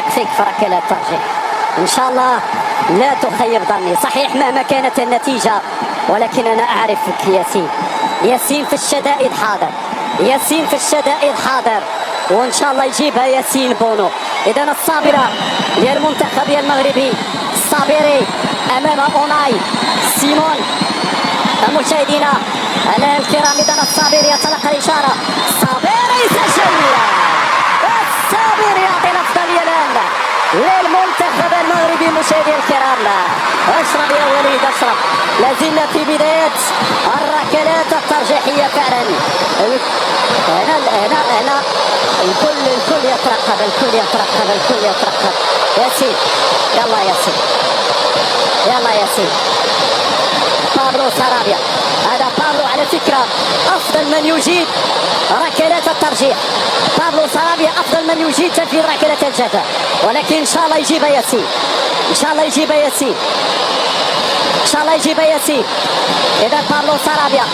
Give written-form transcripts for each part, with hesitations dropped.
أثق فيك في ركلات الترجيح، إن شاء الله لا تخيب ظني. صحيح مهما كانت النتيجة، ولكن أنا أعرفك ياسين. ياسين في الشدائد حاضر، ياسين في الشدائد حاضر، وإن شاء الله يجيبها ياسين بونو. إذا الصابرة ديال المنتخب المغربي، الصابري أمام أوناي سيمون. مشاهدينا الكرام، إذا الصابر يتلقى الإشارة، الصابر يسجل، الصابر يعطي الأفضلية الآن للمنتخب المغربي. مشاهدينا الكرام، اشرب يا وليد اشرب، لازلنا في بداية الركلات الترجيحية فعلا. هنا الكل يترقب، الكل يترقب. ياسين، يلا ياسين، يلا ياسين. بابلو سارابيا، هذا بابلو على فكرة أفضل من يجيد ركلات الترجيح. بابلو سارابيا أفضل من يجيد تنفيذ ركلات الجزاء، ولكن إن شاء الله يجيبها ياسين، إن شاء الله يجيبها ياسين، إن شاء الله يجيبها ياسين. إذا بابلو سارابيا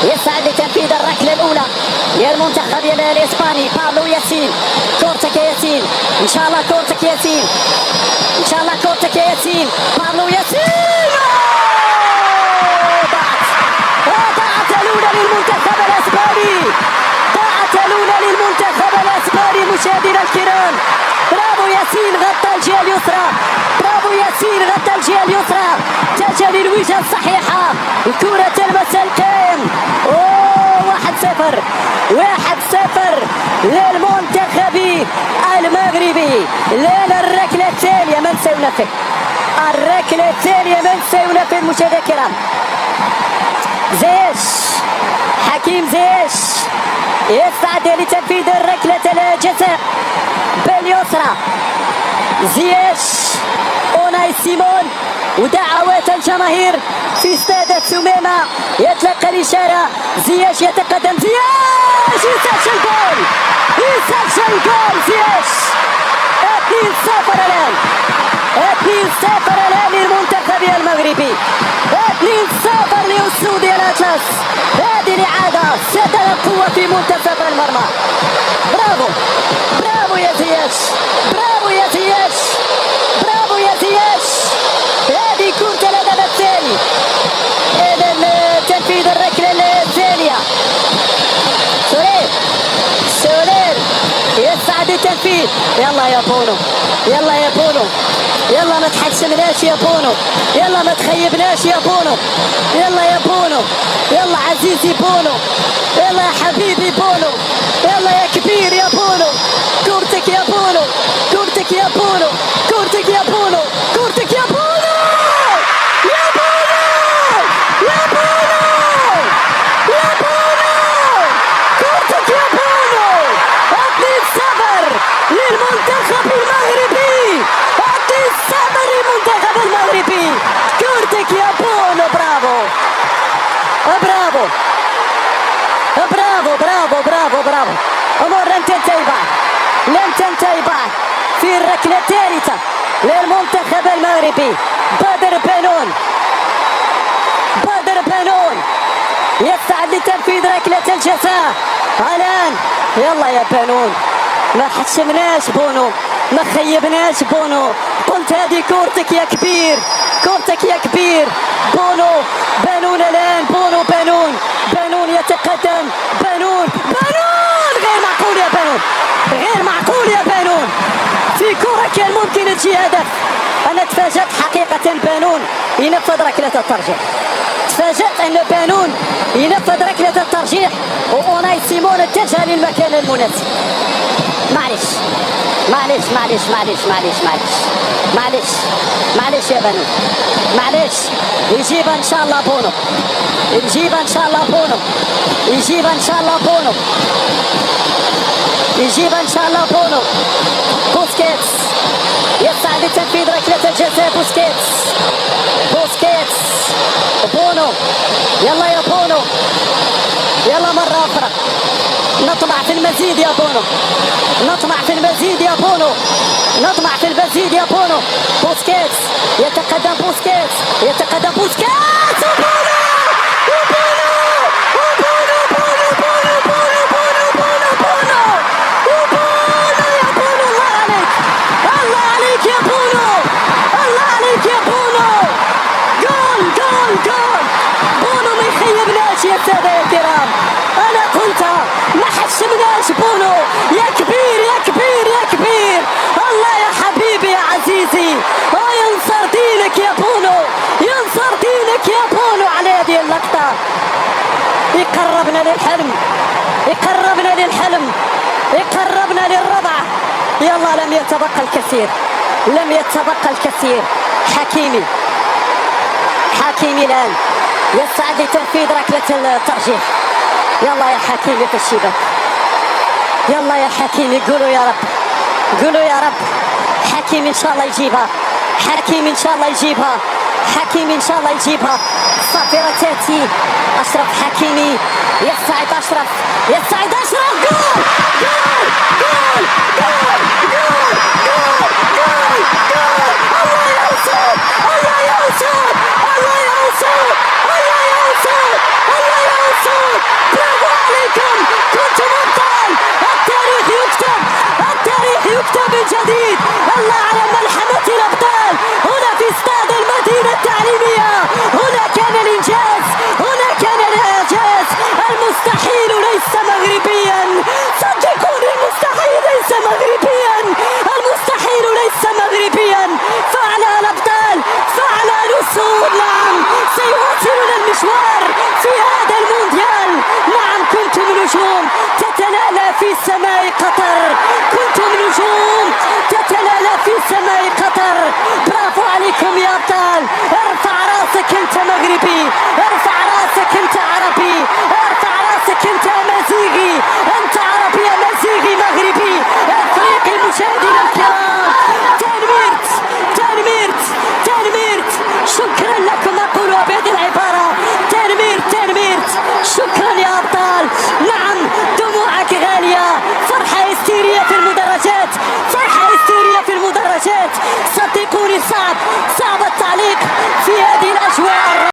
يسعد لتنفيذ الركلة الأولى للمنتخب الإسباني. بابلو ياسين، كورتك يا ياسين، إن شاء الله كورتك ياسين، إن شاء الله كورتك يا ياسين. بابلو ياسين، ضاعت الأولى للمنتخب الإسباني، ضاعت الأولى للمنتخب الإسباني. مشاهدينا الكرام، برافو ياسين، غطى الجهة اليسرى، برافو ياسين، غطى الجهة اليسرى، اتجه للوجهة الصحيحة، الكرة تلمس القائم. 1-0 للمنتخب المغربي. لين الركلة الثانية من سينفذ، الركلة الثانية من سينفذ. مشاهدينا الكرام، زيش، حكيم زيش يستعد لتنفيذ الركلة الجزاء باليسرى. زيش، أوناي سيمون، ودعوات الجماهير في استاد ثمامة. يتلقى الإشارة، زياش يتقدم، زياش يسجل جول، يسجل جول زياش. 2-0 الآن، 2-0 الآن للمنتخب المغربي، 2-0 لأسود الأطلس. هذه الإعادة سترى القوة في منتصف المرمى. برافو، برافو يا زياش، برافو يا زياش، برافو يا زياش. هذه كرة الهدف الثاني. إذا تنفيذ الركلة الثانية، سولير يسعد التنفيذ. يلا يا بونو، يلا يا بونو، يلا ما تحسمناش يا بونو، يلا ما تخيبناش يا بونو، يلا يا بونو، يلا عزيزي بونو، يلا يا حبيبي بونو، يلا يا كبير يا بونو. كورتك يا بونو، كورتك يا بونو، كورتك يا بونو، كورتك يا بونو، يا بونو، يا بونو، يا بونو، كورتك يا بونو. 2-0 للمنتخب المغربي، 2-0 للمنتخب المغربي. كورتك يا بونو، برافو، برافو، برافو، برافو، برافو، برافو. أمور لم تنتهي بعد، لم تنتهي بعد. في الركلة الثالثة للمنتخب المغربي، بدر بنون، بدر بنون يستعد لتنفيذ ركلة الجزاء الآن. يلا يا بنون، ما حشمناش بونو، ما خيبناش بونو. قلت هذه كورتك يا كبير، كورتك يا كبير. بونو، بنون الآن، بونو، بنون، بنون يتقدم، بنون، بنون، غير معقول يا بنون، غير معقول يا بنون. في كرة كان ممكن تجي هدف. أنا تفاجأت حقيقة بنون ينفذ ركلة الترجيح، تفاجأت أن بنون ينفذ ركلة الترجيح، وأوناي سيمون اتجه للمكان المناسب. معلش معلش معلش معلش معلش معلش معلش معلش يا بنون، معلش. يجيبها إن شاء الله بونو، يجيبها إن شاء الله بونو، يجيبها إن شاء الله بونو، يجيبها إن شاء الله بونو. بوسكيتس يسعى لتنفيذ ركلة الجزاء. بوسكيتس، بوسكيتس، بونو، يلا يا بونو، يلا مرة أخرى. نطمع في المزيد يا بونو، نطمع في المزيد يا بونو، نطمع في المزيد يا بونو. بوسكيتس يتقدم، بوسكيتس يتقدم، بوسكيتس، وبونو، وبونو، وبونو، بونو، بونو، بونو، بونو، بونو، بونو، وبونو يا بونو. الله عليك، حشمناش بونو. يا كبير يا كبير يا كبير، الله يا حبيبي يا عزيزي، ينصر دينك يا بونو، ينصر دينك يا بونو على هذه اللقطة. يقربنا للحلم، يقربنا للحلم، يقربنا للرضع. يلا لم يتبقى الكثير، لم يتبقى الكثير. حكيمي، حكيمي الآن يسعد لتنفيذ ركلة الترجيح. يلا يا حكيمي في الشباك، يلا يا حكيمي، قولوا يا رب، قولوا يا رب. حكيمي ان شاء الله يجيبها، حكيمي ان شاء الله يجيبها، حكيمي ان شاء الله يجيبها. صافرة تاتي، اشرف حكيمي، يسعد اشرف، يسعد اشرف، جول جول جول جول جول جول جول جول. الله يا وسام، الله يا وسام، الله يا وسام، الله يا وسام، الله يا وسام. برافو عليكم، كنتم ابطال. التاريخ يكتب، التاريخ يكتب من جديد. الله على ملحمة الابطال هنا في استاد المدينة التعليمية. هنا كان الانجاز، هنا كان الاعجاز. المستحيل ليس مغربيا، صدقوني المستحيل ليس مغربيا، المستحيل ليس مغربيا. فعل الابطال، فعل الاسود. نعم سيواصلون المشوار في هذا المونديال. نعم كنتم نجوم تتلالى في سماء قطر، كنتم نجوم تتلالى في سماء قطر. برافو عليكم يا ابطال. ارفع راسك انت مغربي، ارفع راسك انت عربي، ارفع راسك انت امازيغي، انت عربي امازيغي مغربي افريقي. المشاهدين الكرام، تنميرت تنميرت تنميرت، شكرا لكم اقولها بهذه العبارة. تنميرت تنميرت، شكرا يا ابطال. نعم دموعك غالية، فرحة هستيرية في المدرجات، فرحة هستيرية في المدرجات. صدقوني صعب